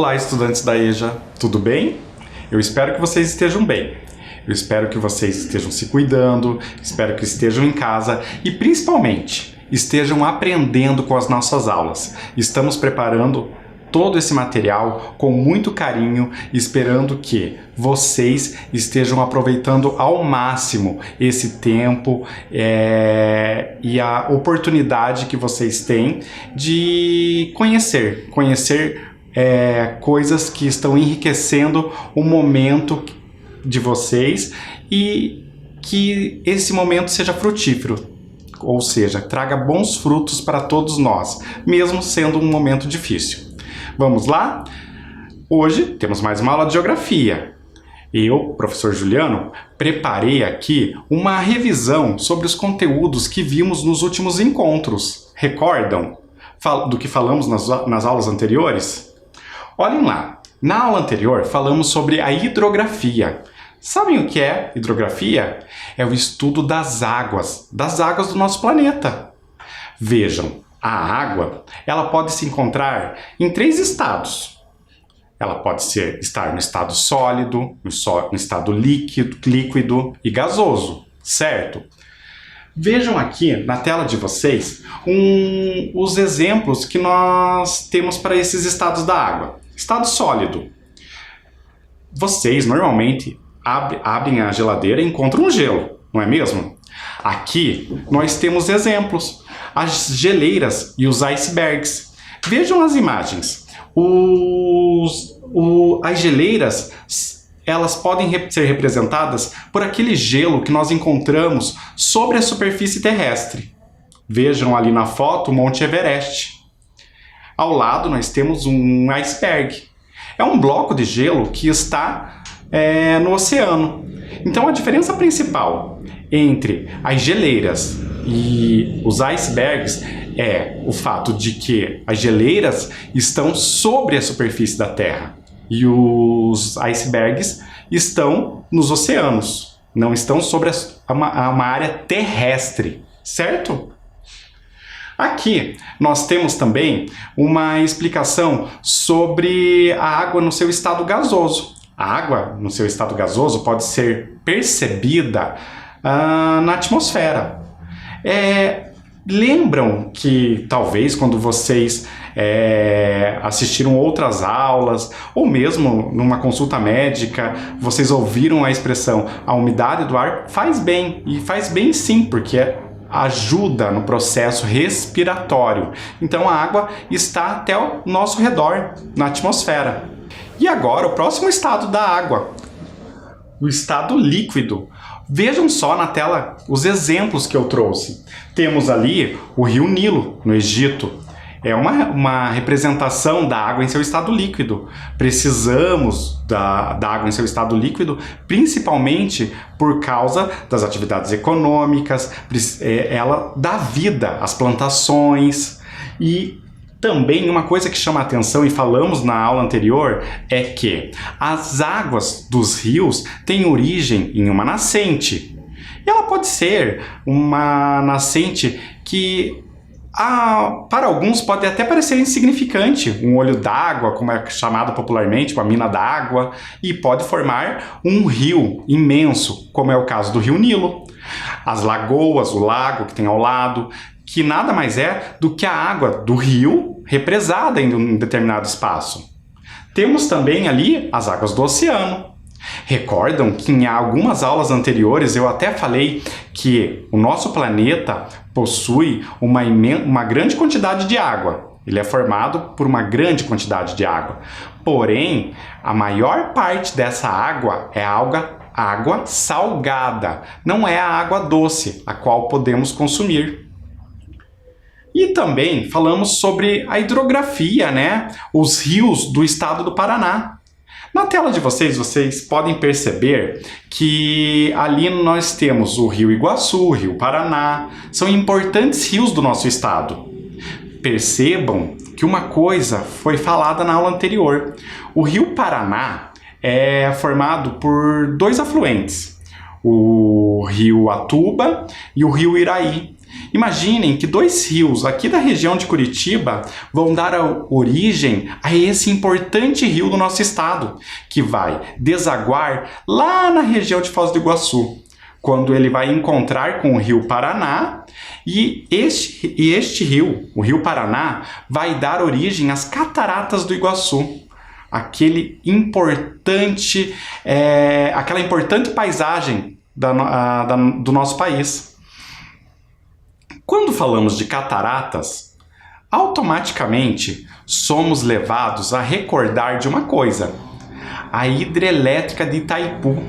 Olá, estudantes da EJA, tudo bem? Eu espero que vocês estejam bem. Eu espero que vocês estejam se cuidando, espero que estejam em casa e, principalmente, estejam aprendendo com as nossas aulas. Estamos preparando todo esse material com muito carinho, esperando que vocês estejam aproveitando ao máximo esse tempo e a oportunidade que vocês têm de conhecer coisas que estão enriquecendo o momento de vocês e que esse momento seja frutífero, ou seja, traga bons frutos para todos nós, mesmo sendo um momento difícil. Vamos lá? Hoje temos mais uma aula de geografia. Eu, professor Juliano, preparei aqui uma revisão sobre os conteúdos que vimos nos últimos encontros. Recordam do que falamos nas aulas anteriores? Olhem lá, na aula anterior falamos sobre a hidrografia. Sabem o que é hidrografia? É o estudo das águas do nosso planeta. Vejam, a água, ela pode se encontrar em 3 estados. Ela pode estar no estado sólido, no estado líquido e gasoso, certo? Vejam aqui na tela de vocês os exemplos que nós temos para esses estados da água. Estado sólido. Vocês normalmente abrem a geladeira e encontram um gelo, não é mesmo? Aqui nós temos exemplos. As geleiras e os icebergs. Vejam as imagens. As geleiras, elas podem ser representadas por aquele gelo que nós encontramos sobre a superfície terrestre. Vejam ali na foto o Monte Everest. Ao lado nós temos um iceberg. É um bloco de gelo que está no oceano. Então a diferença principal entre as geleiras e os icebergs é o fato de que as geleiras estão sobre a superfície da Terra e os icebergs estão nos oceanos, não estão sobre uma área terrestre, certo? Aqui nós temos também uma explicação sobre a água no seu estado gasoso. A água no seu estado gasoso pode ser percebida na atmosfera. Lembram que talvez quando vocês assistiram outras aulas ou mesmo numa consulta médica, vocês ouviram a expressão a umidade do ar faz bem, e faz bem sim, porque ajuda no processo respiratório. Então a água está até o nosso redor, na atmosfera. E agora o próximo estado da água, o estado líquido. Vejam só na tela os exemplos que eu trouxe. Temos ali o rio Nilo, no Egito. É uma representação da água em seu estado líquido. Precisamos da água em seu estado líquido, principalmente por causa das atividades econômicas, ela dá vida às plantações. E também uma coisa que chama a atenção, e falamos na aula anterior, é que as águas dos rios têm origem em uma nascente. E ela pode ser uma nascente que, para alguns, pode até parecer insignificante, um olho d'água, como é chamado popularmente, uma mina d'água, e pode formar um rio imenso, como é o caso do rio Nilo. As lagoas, o lago que tem ao lado, que nada mais é do que a água do rio represada em um determinado espaço. Temos também ali as águas do oceano. Recordam que em algumas aulas anteriores eu até falei que o nosso planeta possui uma grande quantidade de água. Ele é formado por uma grande quantidade de água. Porém, a maior parte dessa água é água salgada, não é a água doce, a qual podemos consumir. E também falamos sobre a hidrografia, né? Os rios do estado do Paraná. Na tela de vocês podem perceber que ali nós temos o Rio Iguaçu, o Rio Paraná. São importantes rios do nosso estado. Percebam que uma coisa foi falada na aula anterior. O Rio Paraná é formado por 2 afluentes, o Rio Atuba e o Rio Iraí. Imaginem que dois rios aqui da região de Curitiba vão dar origem a esse importante rio do nosso estado, que vai desaguar lá na região de Foz do Iguaçu, quando ele vai encontrar com o rio Paraná, e este rio, o rio Paraná, vai dar origem às Cataratas do Iguaçu, aquela importante paisagem do nosso país. Quando falamos de cataratas, automaticamente somos levados a recordar de uma coisa: a hidrelétrica de Itaipu.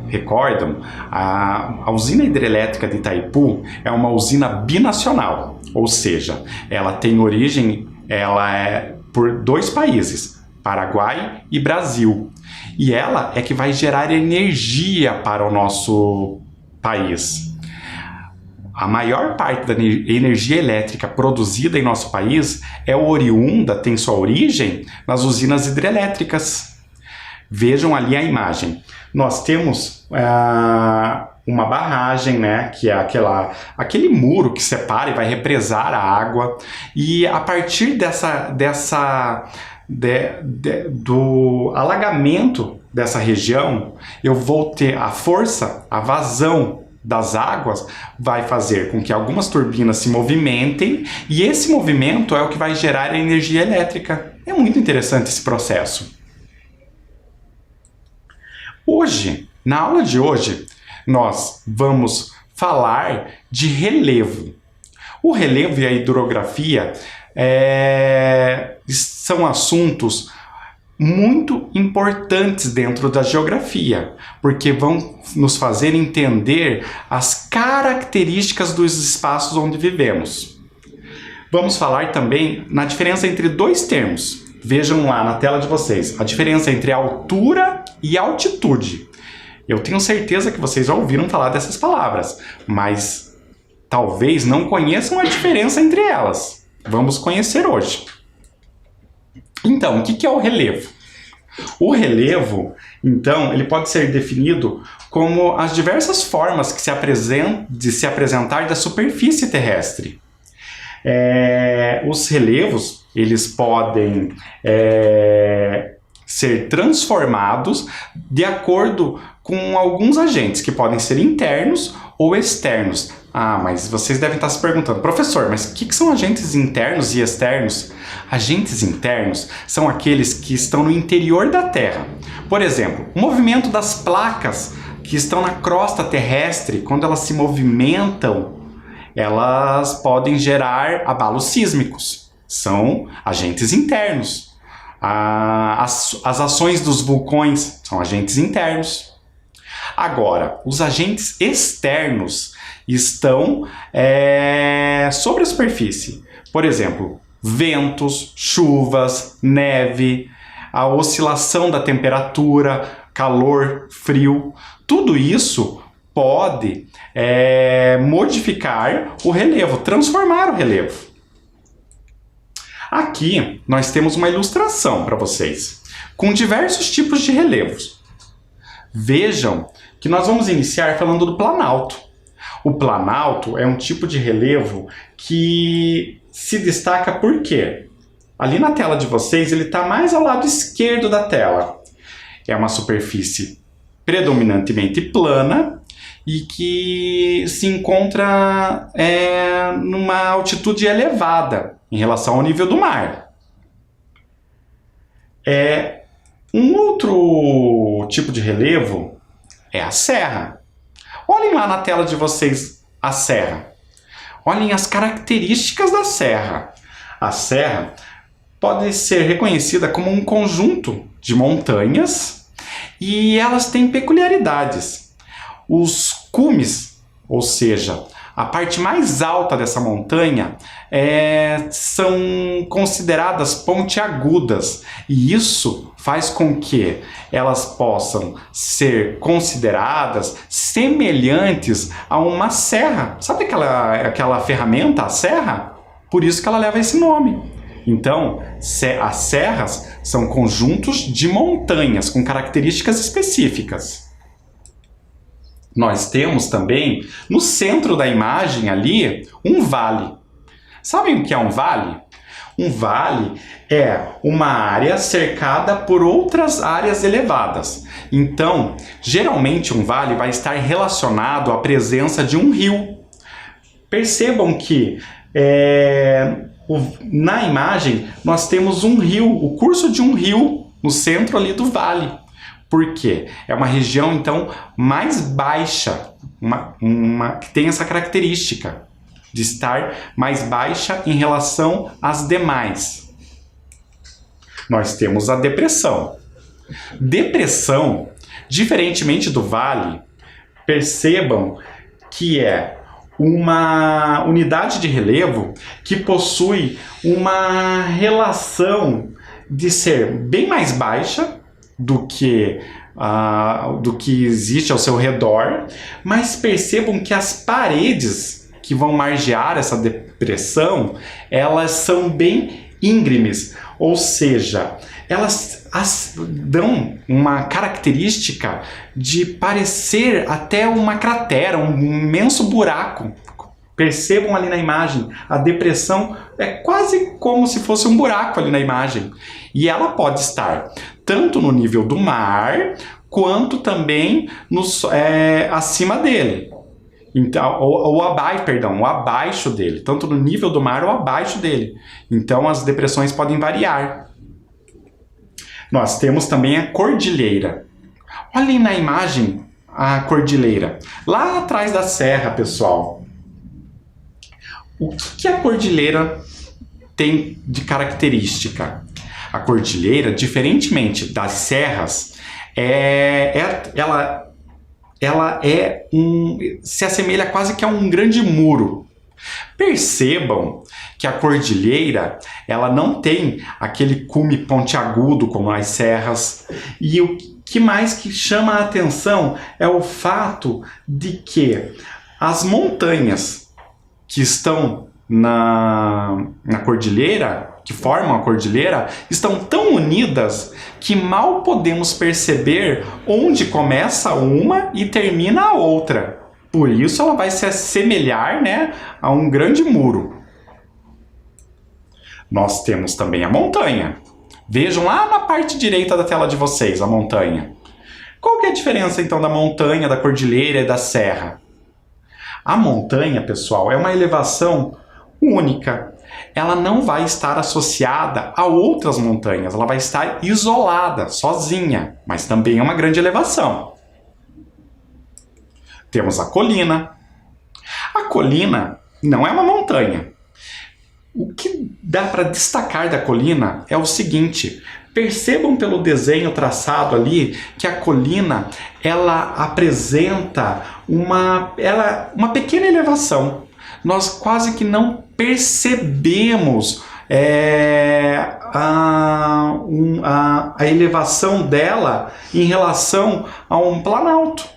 Recordam? A usina hidrelétrica de Itaipu é uma usina binacional, ou seja, ela tem origem, ela é por dois países, Paraguai e Brasil. E ela é que vai gerar energia para o nosso país. A maior parte da energia elétrica produzida em nosso país é oriunda, tem sua origem nas usinas hidrelétricas. Vejam ali a imagem. Nós temos uma barragem, né, que é aquele muro que separa e vai represar a água. E a partir do alagamento dessa região, eu vou ter a força, a vazão das águas vai fazer com que algumas turbinas se movimentem, e esse movimento é o que vai gerar a energia elétrica. É muito interessante esse processo. Hoje, na aula de hoje, nós vamos falar de relevo. O relevo e a hidrografia são assuntos muito importantes dentro da geografia, porque vão nos fazer entender as características dos espaços onde vivemos. Vamos falar também na diferença entre dois termos. Vejam lá na tela de vocês, a diferença entre altura e altitude. Eu tenho certeza que vocês já ouviram falar dessas palavras, mas talvez não conheçam a diferença entre elas. Vamos conhecer hoje. Então, o que é o relevo? O relevo, então, ele pode ser definido como as diversas formas de se apresentar da superfície terrestre. Os relevos, eles podem ser transformados de acordo com alguns agentes que podem ser internos ou externos. Ah, mas vocês devem estar se perguntando: professor, mas o que são agentes internos e externos? Agentes internos são aqueles que estão no interior da Terra. Por exemplo, o movimento das placas que estão na crosta terrestre, quando elas se movimentam, elas podem gerar abalos sísmicos. São agentes internos. As ações dos vulcões são agentes internos. Agora, os agentes externos estão sobre a superfície. Por exemplo, ventos, chuvas, neve, a oscilação da temperatura, calor, frio. Tudo isso pode modificar o relevo, transformar o relevo. Aqui nós temos uma ilustração para vocês, com diversos tipos de relevos. Vejam que nós vamos iniciar falando do planalto. O planalto é um tipo de relevo que se destaca por quê? Ali na tela de vocês, ele está mais ao lado esquerdo da tela. É uma superfície predominantemente plana e que se encontra numa altitude elevada em relação ao nível do mar. Um outro tipo de relevo é a serra. Olhem lá na tela de vocês a serra. Olhem as características da serra. A serra pode ser reconhecida como um conjunto de montanhas e elas têm peculiaridades. Os cumes, ou seja, a parte mais alta dessa montanha, são consideradas pontiagudas, e isso faz com que elas possam ser consideradas semelhantes a uma serra. Sabe aquela ferramenta, a serra? Por isso que ela leva esse nome. Então, as serras são conjuntos de montanhas com características específicas. nós temos também, no centro da imagem ali, um vale. Sabem o que é um vale? Um vale é uma área cercada por outras áreas elevadas. Então, geralmente um vale vai estar relacionado à presença de um rio. Percebam que na imagem nós temos um rio, o curso de um rio no centro ali do vale. Por quê? É uma região, então, mais baixa, que tem essa característica de estar mais baixa em relação às demais. Nós temos a depressão. Depressão, diferentemente do vale, percebam que é uma unidade de relevo que possui uma relação de ser bem mais baixa do que existe ao seu redor, mas percebam que as paredes que vão margear essa depressão, elas são bem íngremes, ou seja, elas dão uma característica de parecer até uma cratera, um imenso buraco. Percebam ali na imagem, a depressão é quase como se fosse um buraco ali na imagem. E ela pode estar tanto no nível do mar, quanto também acima dele. Então, ou abaixo dele, tanto no nível do mar ou abaixo dele. Então as depressões podem variar. Nós temos também a cordilheira. Olhem na imagem a cordilheira. Lá atrás da serra, pessoal. O que a cordilheira tem de característica? A cordilheira, diferentemente das serras, se assemelha quase que a um grande muro. Percebam que a cordilheira, ela não tem aquele cume pontiagudo como as serras. E o que mais que chama a atenção é o fato de que as montanhas que estão na cordilheira, que formam a cordilheira, estão tão unidas que mal podemos perceber onde começa uma e termina a outra. Por isso ela vai se assemelhar, né, a um grande muro. Nós temos também a montanha. Vejam lá na parte direita da tela de vocês a montanha. Qual que é a diferença então da montanha, da cordilheira e da serra? A montanha, pessoal, é uma elevação única. Ela não vai estar associada a outras montanhas, ela vai estar isolada, sozinha, mas também é uma grande elevação. Temos a colina. A colina não é uma montanha. O que dá para destacar da colina é o seguinte: percebam pelo desenho traçado ali que a colina ela apresenta uma pequena elevação. Nós quase que não percebemos a elevação dela em relação a um planalto.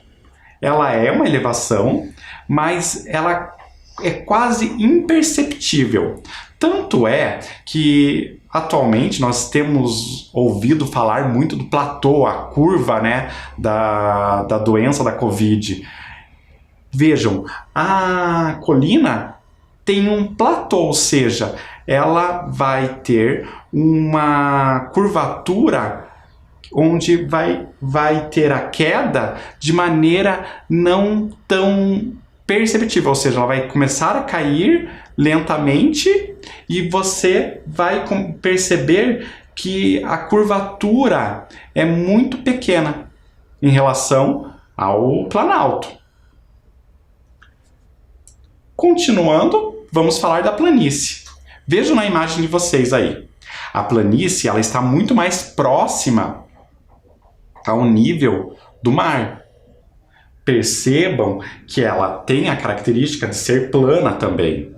Ela é uma elevação, mas ela é quase imperceptível. Tanto é que atualmente nós temos ouvido falar muito do platô, a curva, né, da doença da Covid. Vejam, a colina tem um platô, ou seja, ela vai ter uma curvatura onde vai ter a queda de maneira não tão perceptível, ou seja, ela vai começar a cair lentamente e você vai perceber que a curvatura é muito pequena em relação ao planalto. Continuando, vamos falar da planície. Vejam na imagem de vocês aí. A planície ela está muito mais próxima ao nível do mar. Percebam que ela tem a característica de ser plana também.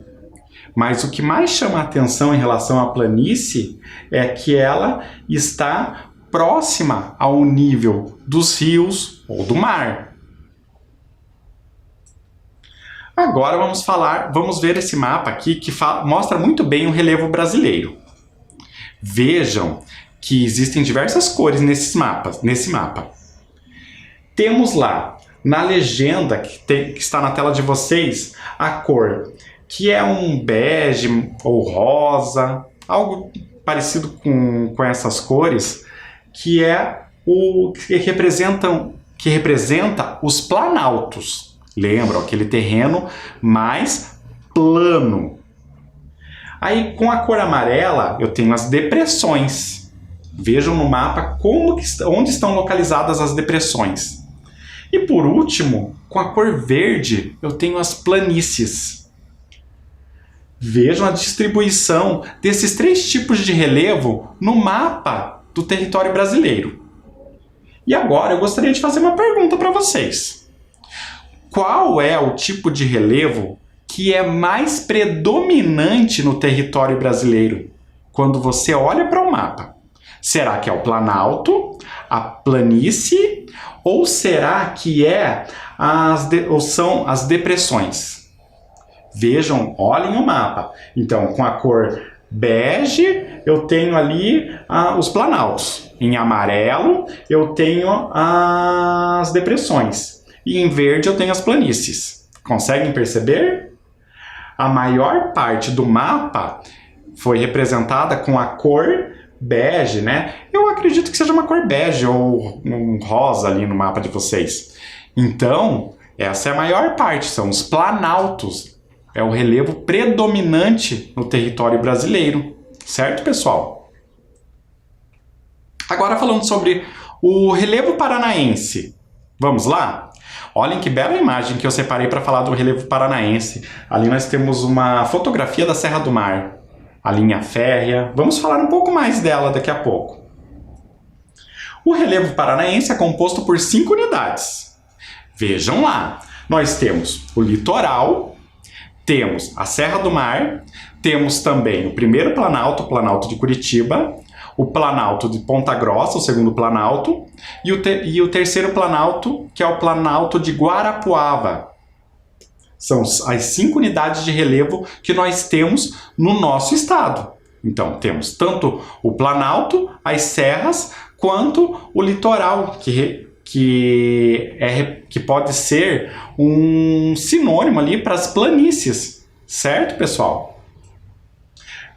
Mas o que mais chama a atenção em relação à planície é que ela está próxima ao nível dos rios ou do mar. Agora vamos ver esse mapa aqui que mostra muito bem o relevo brasileiro. Vejam que existem diversas cores nesse mapa. Temos lá na legenda que está na tela de vocês a cor, que é um bege ou rosa, algo parecido com essas cores, que é o que representa os planaltos. Lembram? Aquele terreno mais plano. Aí, com a cor amarela, eu tenho as depressões. Vejam no mapa onde estão localizadas as depressões. E por último, com a cor verde, eu tenho as planícies. Vejam a distribuição desses 3 tipos de relevo no mapa do território brasileiro. E agora eu gostaria de fazer uma pergunta para vocês. Qual é o tipo de relevo que é mais predominante no território brasileiro quando você olha para o mapa? Será que é o planalto, a planície, ou será que são as depressões? Vejam, olhem o mapa. Então, com a cor bege, eu tenho ali os planaltos. Em amarelo, eu tenho as depressões. E em verde, eu tenho as planícies. Conseguem perceber? A maior parte do mapa foi representada com a cor bege, né? Eu acredito que seja uma cor bege ou um rosa ali no mapa de vocês. Então, essa é a maior parte, são os planaltos. É o relevo predominante no território brasileiro. Certo, pessoal? Agora falando sobre o relevo paranaense. Vamos lá? Olhem que bela imagem que eu separei para falar do relevo paranaense. Ali nós temos uma fotografia da Serra do Mar, a linha férrea. Vamos falar um pouco mais dela daqui a pouco. O relevo paranaense é composto por 5 unidades. Vejam lá, nós temos o litoral, temos a Serra do Mar, temos também o primeiro planalto, o Planalto de Curitiba, o Planalto de Ponta Grossa, o segundo Planalto, e o terceiro Planalto, que é o Planalto de Guarapuava. São as 5 unidades de relevo que nós temos no nosso estado. Então, temos tanto o Planalto, as serras, quanto o litoral, que pode ser um sinônimo ali para as planícies. Certo, pessoal?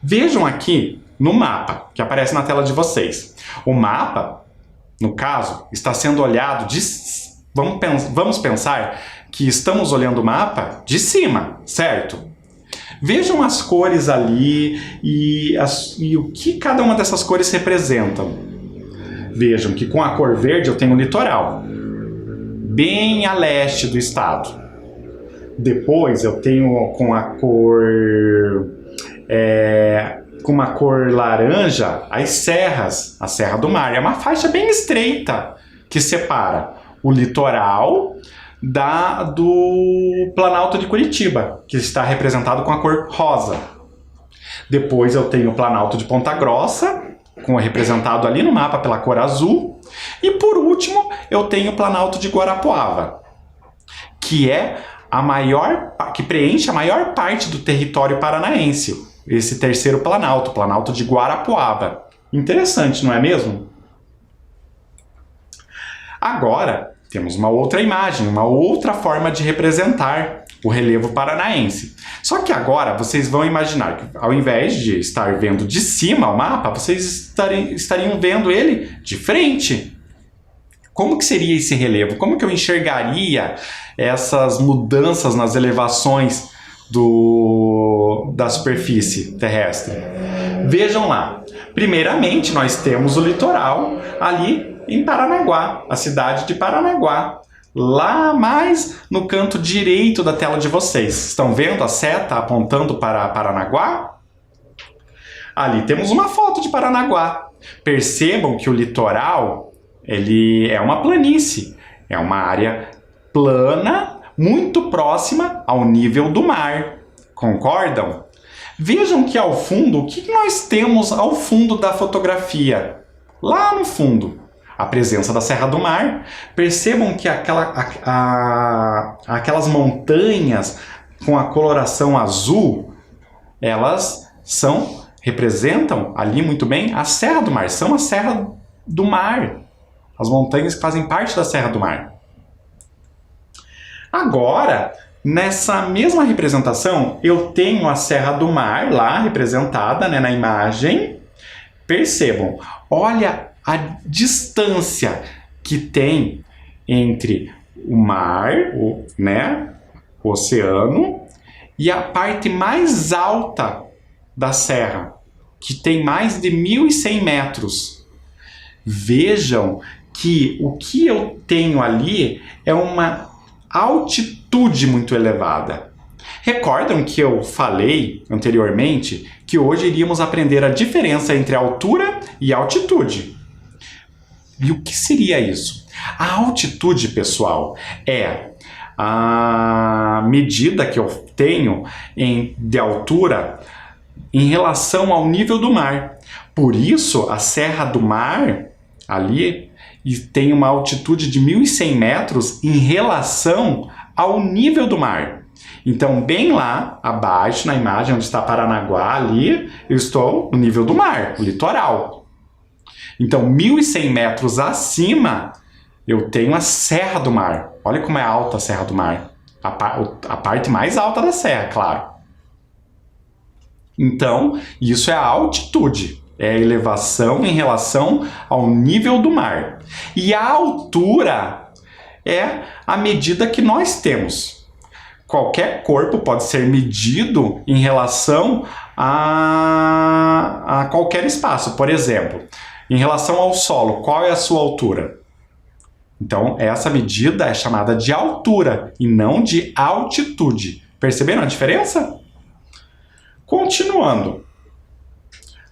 Vejam aqui no mapa, que aparece na tela de vocês. O mapa, no caso, está sendo olhado de... Vamos pensar que estamos olhando o mapa de cima, certo? Vejam as cores ali e o que cada uma dessas cores representam. Vejam que com a cor verde eu tenho o litoral, bem a leste do estado. Depois eu tenho com a cor... com uma cor laranja, as serras, a Serra do Mar. É uma faixa bem estreita que separa o litoral do Planalto de Curitiba, que está representado com a cor rosa. Depois eu tenho o Planalto de Ponta Grossa, representado ali no mapa pela cor azul. E por último, eu tenho o Planalto de Guarapuava, que preenche a maior parte do território paranaense. Esse terceiro Planalto, o Planalto de Guarapuava. Interessante, não é mesmo? Agora, temos uma outra imagem, uma outra forma de representar o relevo paranaense. Só que agora vocês vão imaginar que, ao invés de estar vendo de cima o mapa, vocês estariam vendo ele de frente. Como que seria esse relevo? Como que eu enxergaria essas mudanças nas elevações da superfície terrestre? Vejam lá. Primeiramente, nós temos o litoral ali em Paranaguá, a cidade de Paranaguá, lá mais no canto direito da tela de vocês. Estão vendo a seta apontando para Paranaguá? Ali temos uma foto de Paranaguá. Percebam que o litoral, ele é uma planície, é uma área plana, muito próxima ao nível do mar. Concordam? Vejam que ao fundo, o que nós temos ao fundo da fotografia? Lá no fundo, a presença da Serra do Mar. Percebam que aquelas montanhas com a coloração azul, elas representam ali muito bem a Serra do Mar, são a Serra do Mar. As montanhas que fazem parte da Serra do Mar. Agora, nessa mesma representação, eu tenho a Serra do Mar lá representada, né, na imagem. Percebam, olha a distância que tem entre o mar, o oceano, e a parte mais alta da serra, que tem mais de 1.100 metros. Vejam que o que eu tenho ali é uma altitude muito elevada. Recordam que eu falei anteriormente que hoje iríamos aprender a diferença entre altura e altitude. E o que seria isso? A altitude, pessoal, é a medida que eu tenho de altura em relação ao nível do mar. Por isso, a Serra do Mar, ali, tem uma altitude de 1.100 metros em relação ao nível do mar. Então, bem lá abaixo, na imagem onde está Paranaguá, ali, eu estou no nível do mar, o litoral. Então, 1.100 metros acima, eu tenho a Serra do Mar. Olha como é alta a Serra do Mar. A parte mais alta da serra, claro. Então, isso é a altitude. É a elevação em relação ao nível do mar. E a altura é a medida que nós temos. Qualquer corpo pode ser medido em relação a qualquer espaço. Por exemplo, em relação ao solo, qual é a sua altura? Então, essa medida é chamada de altura e não de altitude. Perceberam a diferença? Continuando.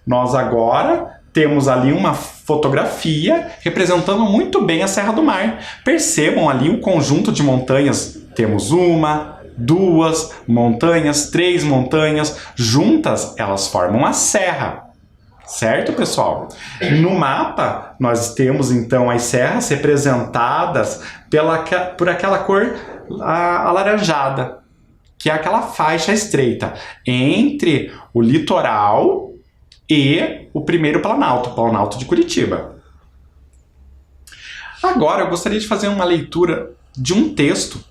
Nós agora temos ali uma fotografia representando muito bem a Serra do Mar. Percebam ali o conjunto de montanhas. Temos 1, 2 montanhas, 3 montanhas. Juntas, elas formam a serra. Certo, pessoal? No mapa, nós temos então as serras representadas por aquela cor alaranjada, que é aquela faixa estreita entre o litoral e o primeiro planalto, o Planalto de Curitiba. Agora eu gostaria de fazer uma leitura de um texto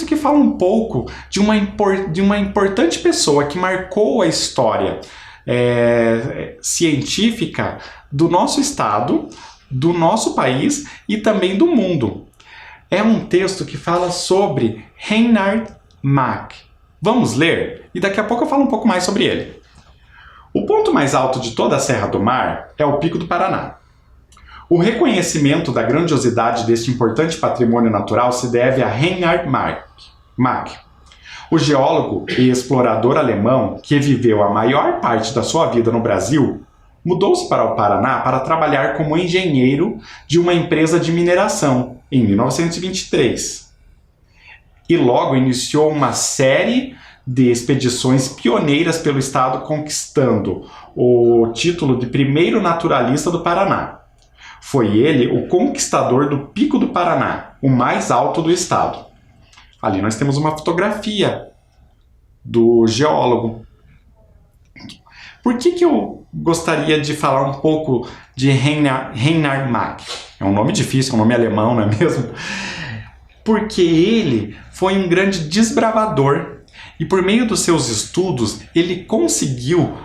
que fala um pouco de uma importante pessoa que marcou a história científica do nosso estado, do nosso país e também do mundo. É um texto que fala sobre Reinhard Mach. Vamos ler? E daqui a pouco eu falo um pouco mais sobre ele. O ponto mais alto de toda a Serra do Mar é o Pico do Paraná. O reconhecimento da grandiosidade deste importante patrimônio natural se deve a Reinhard Mach, o geólogo e explorador alemão que viveu a maior parte da sua vida no Brasil. Mudou-se para o Paraná para trabalhar como engenheiro de uma empresa de mineração em 1923. E logo iniciou uma série de expedições pioneiras pelo estado, conquistando o título de primeiro naturalista do Paraná. Foi ele o conquistador do Pico do Paraná, o mais alto do estado. Ali nós temos uma fotografia do geólogo. Por que eu gostaria de falar um pouco de Reinhard Mach? É um nome difícil, é um nome alemão, não é mesmo? Porque ele foi um grande desbravador e por meio dos seus estudos ele conseguiu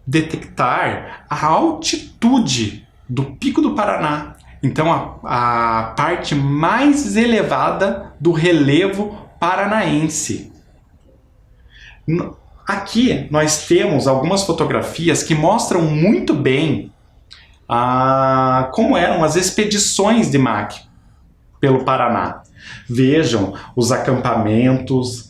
detectar a altitude do Pico do Paraná. Então a parte mais elevada do relevo paranaense. Aqui nós temos algumas fotografias que mostram muito bem como eram as expedições de Mach pelo Paraná. Vejam os acampamentos.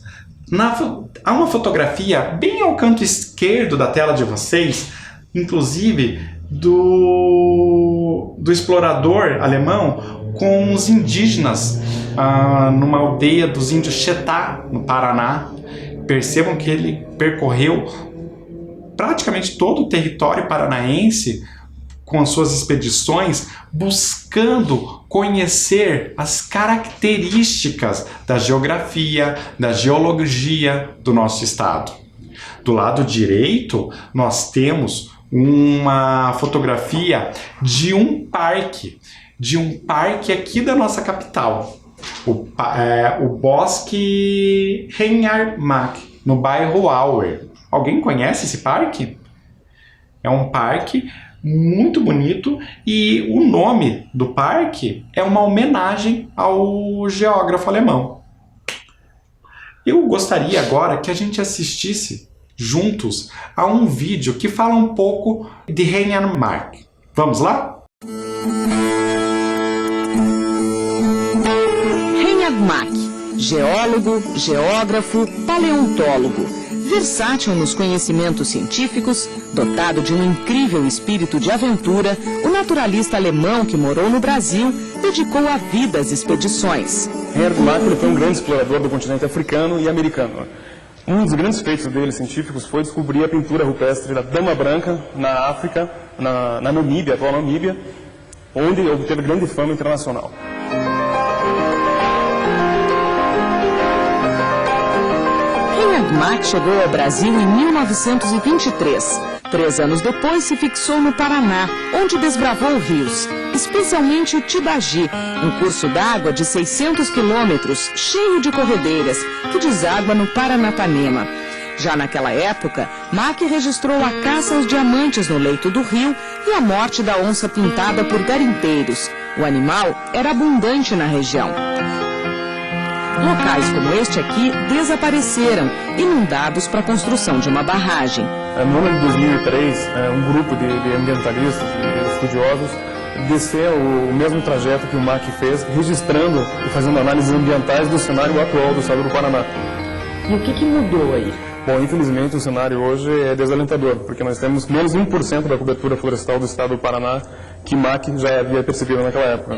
Há uma fotografia bem ao canto esquerdo da tela de vocês, inclusive do explorador alemão com os indígenas numa aldeia dos índios Chetá, no Paraná. Percebam que ele percorreu praticamente todo o território paranaense com as suas expedições, buscando conhecer as características da geografia, da geologia do nosso estado. Do lado direito, nós temos uma fotografia de um parque aqui da nossa capital. o Bosque Reinhardt, no bairro Auer. Alguém conhece esse parque? É um parque muito bonito e o nome do parque é uma homenagem ao geógrafo alemão. Eu gostaria agora que a gente assistisse juntos a um vídeo que fala um pouco de Reinhardt. Vamos lá? Reinhardt, geólogo, geógrafo, paleontólogo, versátil nos conhecimentos científicos, dotado de um incrível espírito de aventura, o naturalista alemão que morou no Brasil dedicou a vida às expedições. Reinhardt foi um grande explorador do continente africano e americano. Um dos grandes feitos dele científicos foi descobrir a pintura rupestre da Dama Branca na África, na Namíbia, atual Namíbia, onde obteve grande fama internacional. Reinhardt chegou ao Brasil em 1923. 3 anos depois se fixou no Paraná, onde desbravou rios, especialmente o Tibagi, um curso d'água de 600 quilômetros, cheio de corredeiras, que deságua no Paranapanema. Já naquela época, Mack registrou a caça aos diamantes no leito do rio e a morte da onça-pintada por garimpeiros. O animal era abundante na região. Locais como este aqui desapareceram, inundados para a construção de uma barragem. No ano de 2003, um grupo de ambientalistas e estudiosos desceu o mesmo trajeto que o Mack fez, registrando e fazendo análises ambientais do cenário atual do estado do Paraná. E o que mudou aí? Bom, infelizmente o cenário hoje é desalentador, porque nós temos menos de 1% da cobertura florestal do estado do Paraná que Mack já havia percebido naquela época.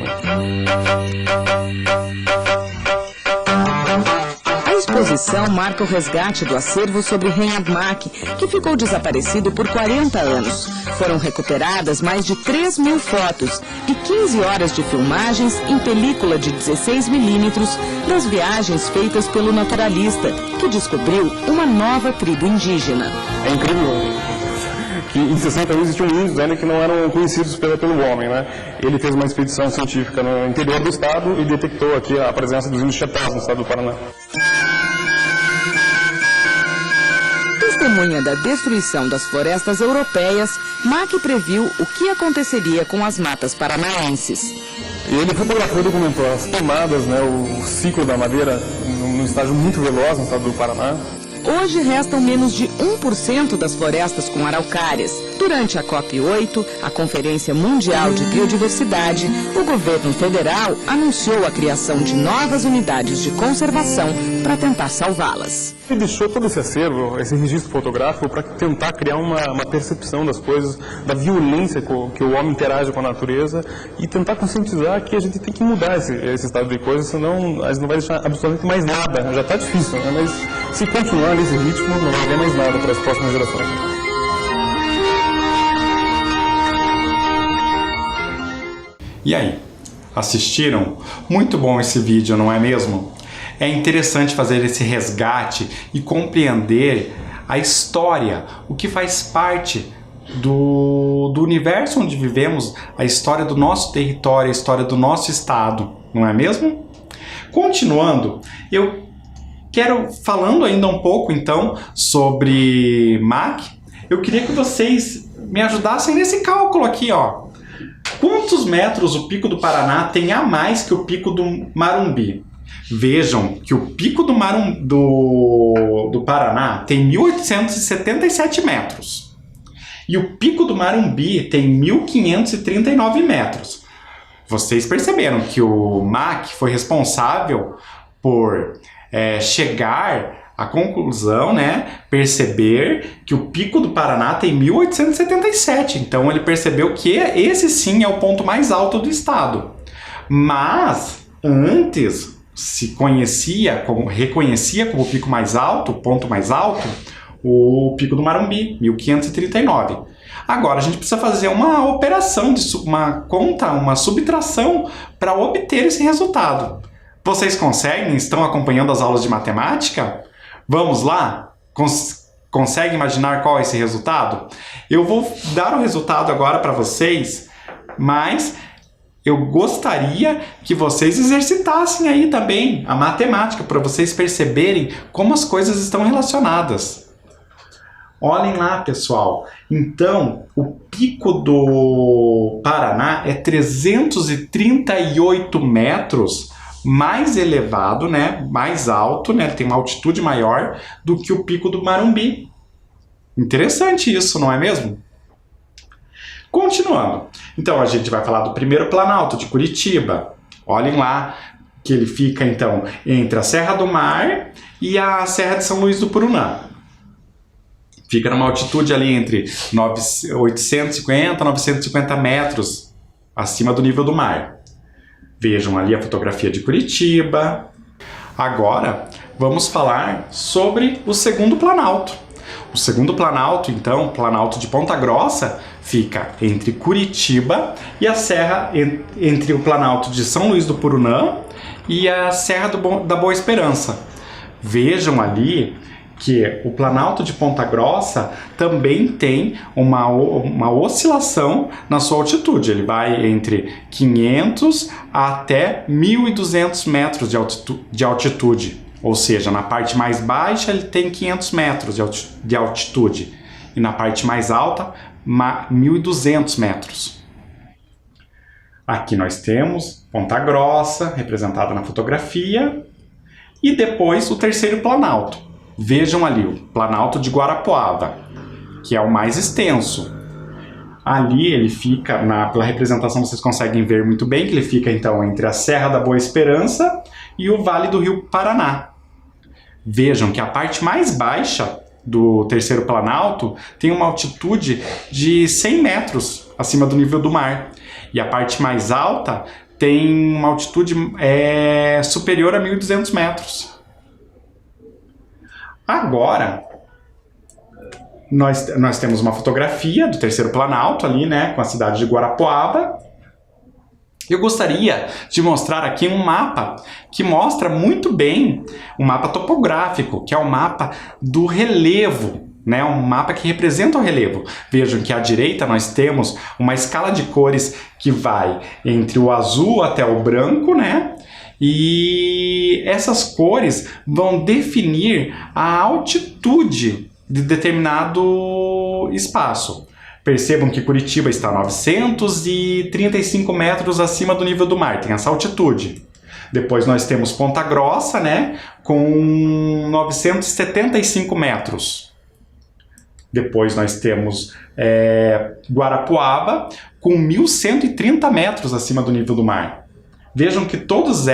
A exposição marca o resgate do acervo sobre Reinhardt, que ficou desaparecido por 40 anos. Foram recuperadas mais de 3.000 fotos e 15 horas de filmagens em película de 16 milímetros das viagens feitas pelo naturalista, que descobriu uma nova tribo indígena. É incrível que em 60 anos existiam índios ainda que não eram conhecidos pelo homem, né? Ele fez uma expedição científica no interior do estado e detectou aqui a presença dos índios Chetaus no estado do Paraná. Testemunha da destruição das florestas europeias, Mack previu o que aconteceria com as matas paranaenses. E ele fotografou e documentou as queimadas, né, o ciclo da madeira num estágio muito veloz no estado do Paraná. Hoje restam menos de 1% das florestas com araucárias. Durante a COP8, a Conferência Mundial de Biodiversidade, o governo federal anunciou a criação de novas unidades de conservação para tentar salvá-las. Ele deixou todo esse acervo, esse registro fotográfico, para tentar criar uma percepção das coisas, da violência que o homem interage com a natureza e tentar conscientizar que a gente tem que mudar esse estado de coisas, senão a gente não vai deixar absolutamente mais nada. Já está difícil, né? Mas se continuar nesse ritmo, não vai haver mais nada para as próximas gerações. E aí, assistiram? Muito bom esse vídeo, não é mesmo? É interessante fazer esse resgate e compreender a história, o que faz parte do universo onde vivemos, a história do nosso território, a história do nosso estado, não é mesmo? Continuando, eu quero, falando ainda um pouco então sobre Mack, eu queria que vocês me ajudassem nesse cálculo aqui, ó. Quantos metros o Pico do Paraná tem a mais que o Pico do Marumbi? Vejam que o Pico do Paraná tem 1.877 metros. E o Pico do Marumbi tem 1.539 metros. Vocês perceberam que o Mack foi responsável por chegar à conclusão, né, perceber que o Pico do Paraná tem 1.877. Então ele percebeu que esse sim é o ponto mais alto do estado. Mas antes se reconhecia como o pico mais alto, o ponto mais alto, o Pico do Marumbi, 1.539. Agora a gente precisa fazer uma operação, uma subtração para obter esse resultado. Vocês conseguem? Estão acompanhando as aulas de matemática? Vamos lá? Consegue imaginar qual é esse resultado? Eu vou dar o resultado agora para vocês, mas eu gostaria que vocês exercitassem aí também a matemática para vocês perceberem como as coisas estão relacionadas. Olhem lá, pessoal. Então, o pico do Paraná é 338 metros mais elevado, né? Mais alto, né? Ele tem uma altitude maior do que o pico do Marumbi. Interessante isso, não é mesmo? Continuando. Então, a gente vai falar do primeiro planalto de Curitiba. Olhem lá que ele fica, então, entre a Serra do Mar e a Serra de São Luís do Purunã. Fica numa altitude ali entre 850 e 950 metros acima do nível do mar. Vejam ali a fotografia de Curitiba. Agora, vamos falar sobre o segundo planalto. O segundo planalto, então, Planalto de Ponta Grossa, fica entre Curitiba e a serra, entre o Planalto de São Luís do Purunã e a Serra da Boa Esperança. Vejam ali que o Planalto de Ponta Grossa também tem uma oscilação na sua altitude. Ele vai entre 500 até 1.200 metros de altitude. Ou seja, na parte mais baixa ele tem 500 metros de altitude. E na parte mais alta, 1.200 metros. Aqui nós temos Ponta Grossa, representada na fotografia. E depois o terceiro planalto. Vejam ali o Planalto de Guarapuava, que é o mais extenso. Ali ele fica, pela representação vocês conseguem ver muito bem, que ele fica então entre a Serra da Boa Esperança e o Vale do Rio Paraná. Vejam que a parte mais baixa do terceiro planalto tem uma altitude de 100 metros acima do nível do mar. E a parte mais alta tem uma altitude superior a 1.200 metros. Agora, nós temos uma fotografia do terceiro planalto ali, né, com a cidade de Guarapuava. Eu gostaria de mostrar aqui um mapa que mostra muito bem um mapa topográfico, que é o mapa do relevo, né, um mapa que representa o relevo. Vejam que à direita nós temos uma escala de cores que vai entre o azul até o branco, né? E essas cores vão definir a altitude de determinado espaço. Percebam que Curitiba está a 935 metros acima do nível do mar, tem essa altitude. Depois nós temos Ponta Grossa, né, com 975 metros. Depois nós temos Guarapuava, com 1.130 metros acima do nível do mar. Vejam que todos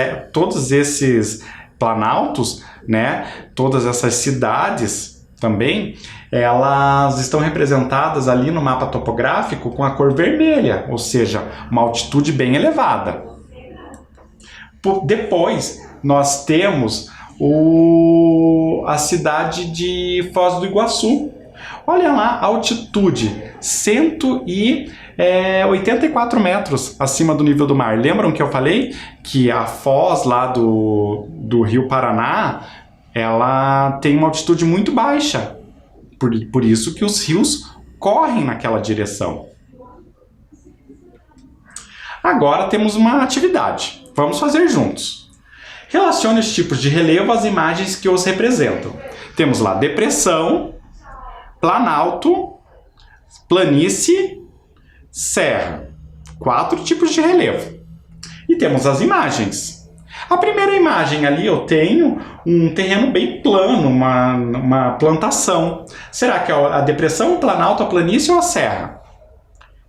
esses planaltos, né, todas essas cidades também, elas estão representadas ali no mapa topográfico com a cor vermelha, ou seja, uma altitude bem elevada. Depois nós temos a cidade de Foz do Iguaçu. Olha lá, a altitude, 184 metros acima do nível do mar. Lembram que eu falei que a foz lá do Rio Paraná, ela tem uma altitude muito baixa. Por isso que os rios correm naquela direção. Agora temos uma atividade. Vamos fazer juntos. Relacione os tipos de relevo às imagens que os representam. Temos lá depressão, planalto, planície, serra. 4 tipos de relevo. E temos as imagens. A primeira imagem ali eu tenho um terreno bem plano, uma plantação. Será que é a depressão, o planalto, a planície ou a serra?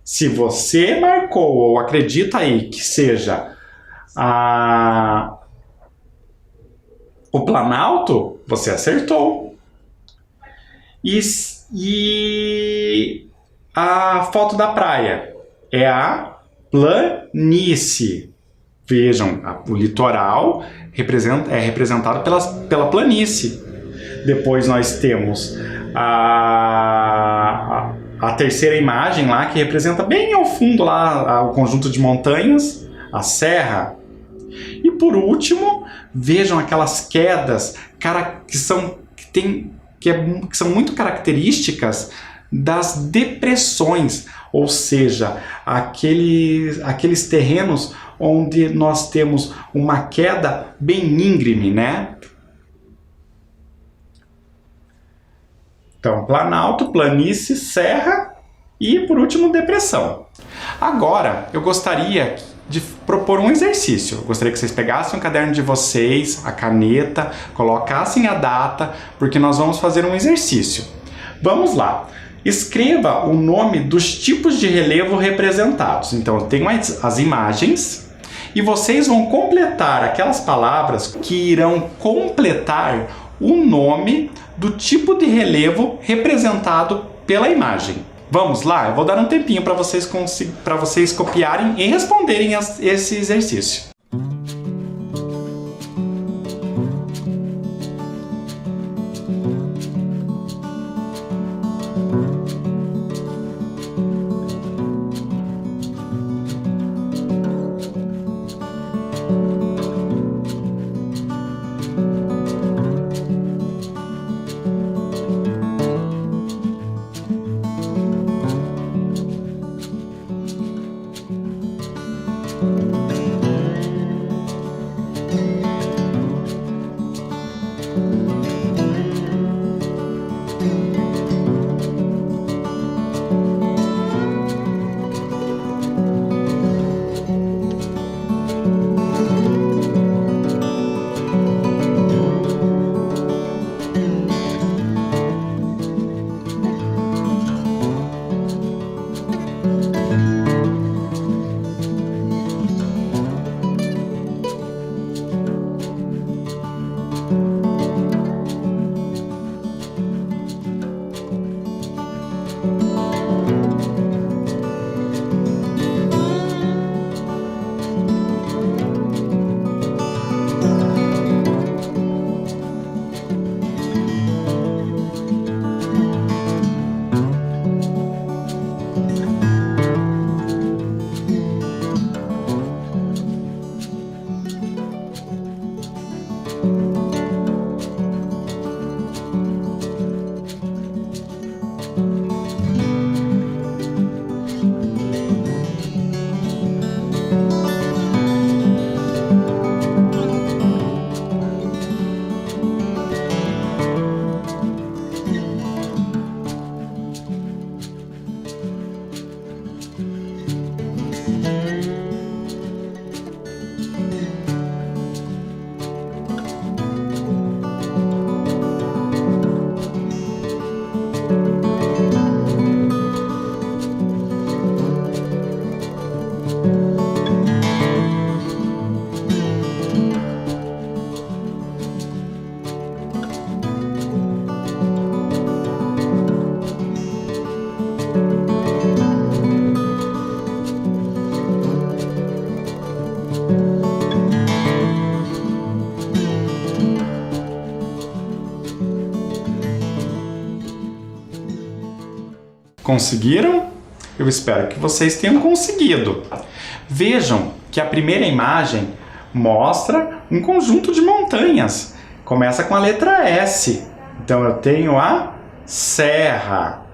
Se você marcou ou acredita aí que seja o planalto, você acertou. E a foto da praia é a planície. Vejam, o litoral é representado pela planície. Depois nós temos a terceira imagem lá, que representa bem ao fundo lá o conjunto de montanhas, a serra. E por último, vejam aquelas quedas que são muito características das depressões. ou seja, aqueles terrenos onde nós temos uma queda bem íngreme, né? Então, planalto, planície, serra e, por último, depressão. Agora, eu gostaria de propor um exercício. Eu gostaria que vocês pegassem o caderno de vocês, a caneta, colocassem a data, porque nós vamos fazer um exercício. Vamos lá. Escreva o nome dos tipos de relevo representados. Então, eu tenho as imagens e vocês vão completar aquelas palavras que irão completar o nome do tipo de relevo representado pela imagem. Vamos lá? Eu vou dar um tempinho para vocês copiarem e responderem esse exercício. Conseguiram? Eu espero que vocês tenham conseguido. Vejam que a primeira imagem mostra um conjunto de montanhas. Começa com a letra S. Então eu tenho a serra.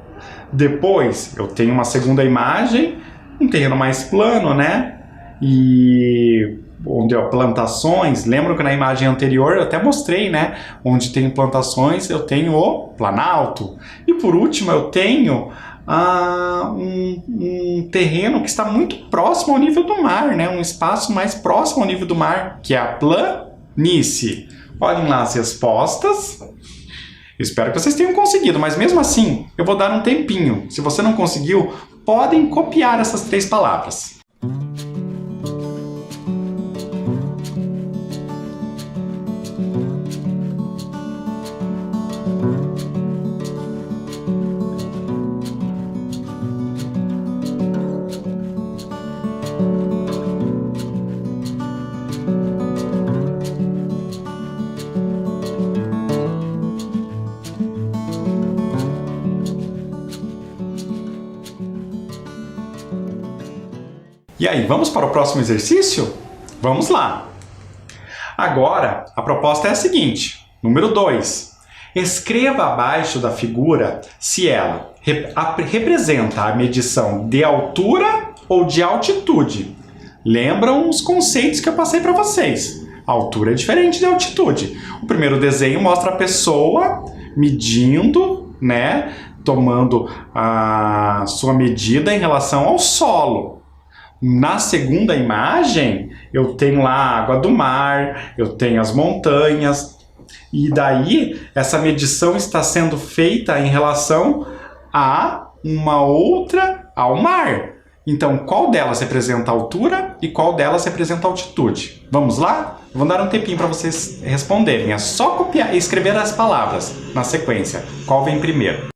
Depois eu tenho uma segunda imagem, um terreno mais plano, né? E onde há plantações. Lembram que na imagem anterior eu até mostrei, né? Onde tem plantações eu tenho o planalto. E por último eu tenho um terreno que está muito próximo ao nível do mar, né? Um espaço mais próximo ao nível do mar, que é a planície. Olhem lá as respostas. Espero que vocês tenham conseguido, mas mesmo assim, eu vou dar um tempinho. Se você não conseguiu, podem copiar essas 3 palavras. E aí, vamos para o próximo exercício? Vamos lá! Agora, a proposta é a seguinte. Número 2. Escreva abaixo da figura se ela representa a medição de altura ou de altitude? Lembram os conceitos que eu passei para vocês. A altura é diferente de altitude. O primeiro desenho mostra a pessoa medindo, né, tomando a sua medida em relação ao solo. Na segunda imagem, eu tenho lá a água do mar, eu tenho as montanhas, e daí essa medição está sendo feita em relação a uma outra, ao mar. Então, qual delas representa a altura e qual delas representa a altitude? Vamos lá? Vou dar um tempinho para vocês responderem. É só copiar e escrever as palavras na sequência. Qual vem primeiro?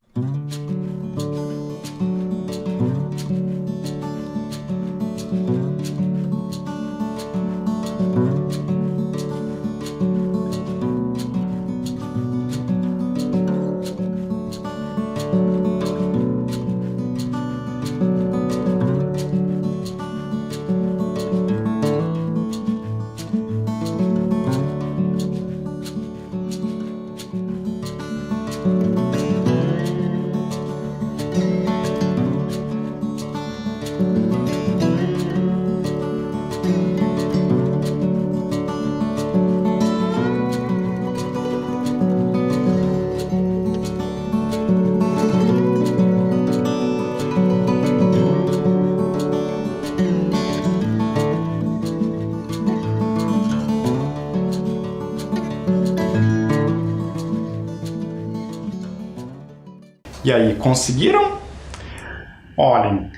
E aí, conseguiram? Olhem,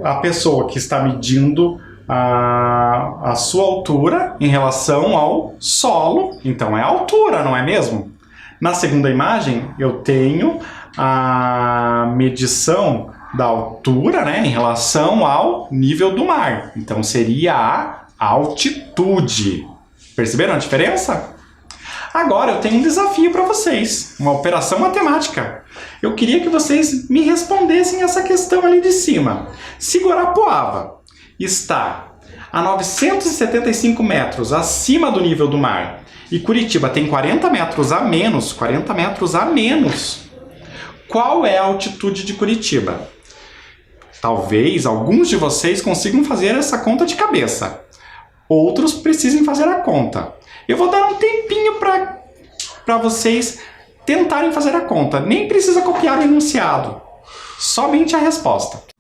a pessoa que está medindo a sua altura em relação ao solo, então é a altura, não é mesmo? Na segunda imagem, eu tenho a medição da altura, né, em relação ao nível do mar. Então seria a altitude. Perceberam a diferença? Agora eu tenho um desafio para vocês, uma operação matemática. Eu queria que vocês me respondessem essa questão ali de cima. Se Guarapuava está a 975 metros acima do nível do mar e Curitiba tem 40 metros a menos, qual é a altitude de Curitiba? Talvez alguns de vocês consigam fazer essa conta de cabeça. Outros precisem fazer a conta. Eu vou dar um tempinho para vocês tentarem fazer a conta. Nem precisa copiar o enunciado. Somente a resposta.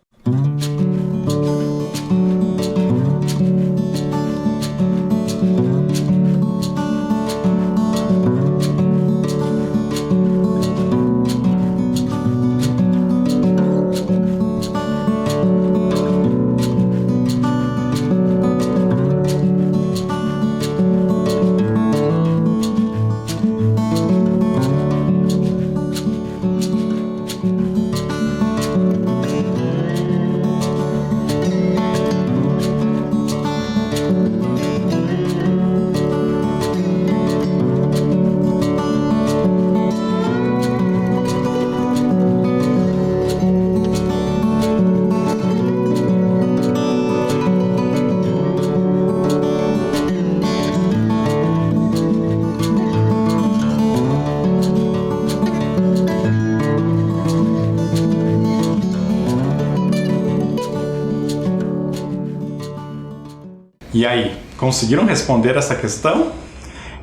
E aí, conseguiram responder essa questão?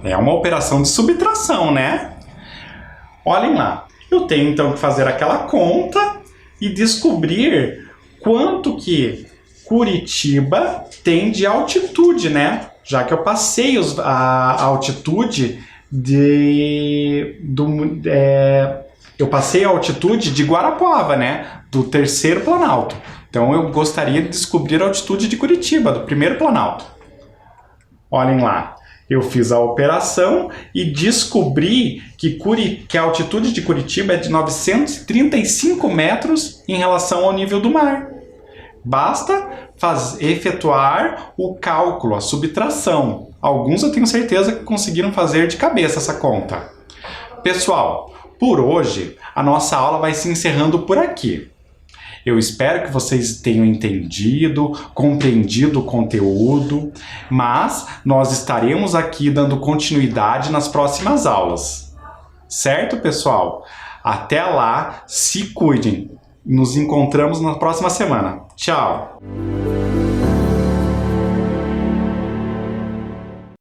É uma operação de subtração, né? Olhem lá, eu tenho então que fazer aquela conta e descobrir quanto que Curitiba tem de altitude, né? Já que eu passei a altitude eu passei a altitude de Guarapuava, né? Do terceiro planalto. Então eu gostaria de descobrir a altitude de Curitiba, do primeiro planalto. Olhem lá, eu fiz a operação e descobri que a altitude de Curitiba é de 935 metros em relação ao nível do mar. Basta efetuar o cálculo, a subtração. Alguns eu tenho certeza que conseguiram fazer de cabeça essa conta. Pessoal, por hoje a nossa aula vai se encerrando por aqui. Eu espero que vocês tenham entendido, compreendido o conteúdo, mas nós estaremos aqui dando continuidade nas próximas aulas. Certo, pessoal? Até lá, se cuidem. Nos encontramos na próxima semana. Tchau!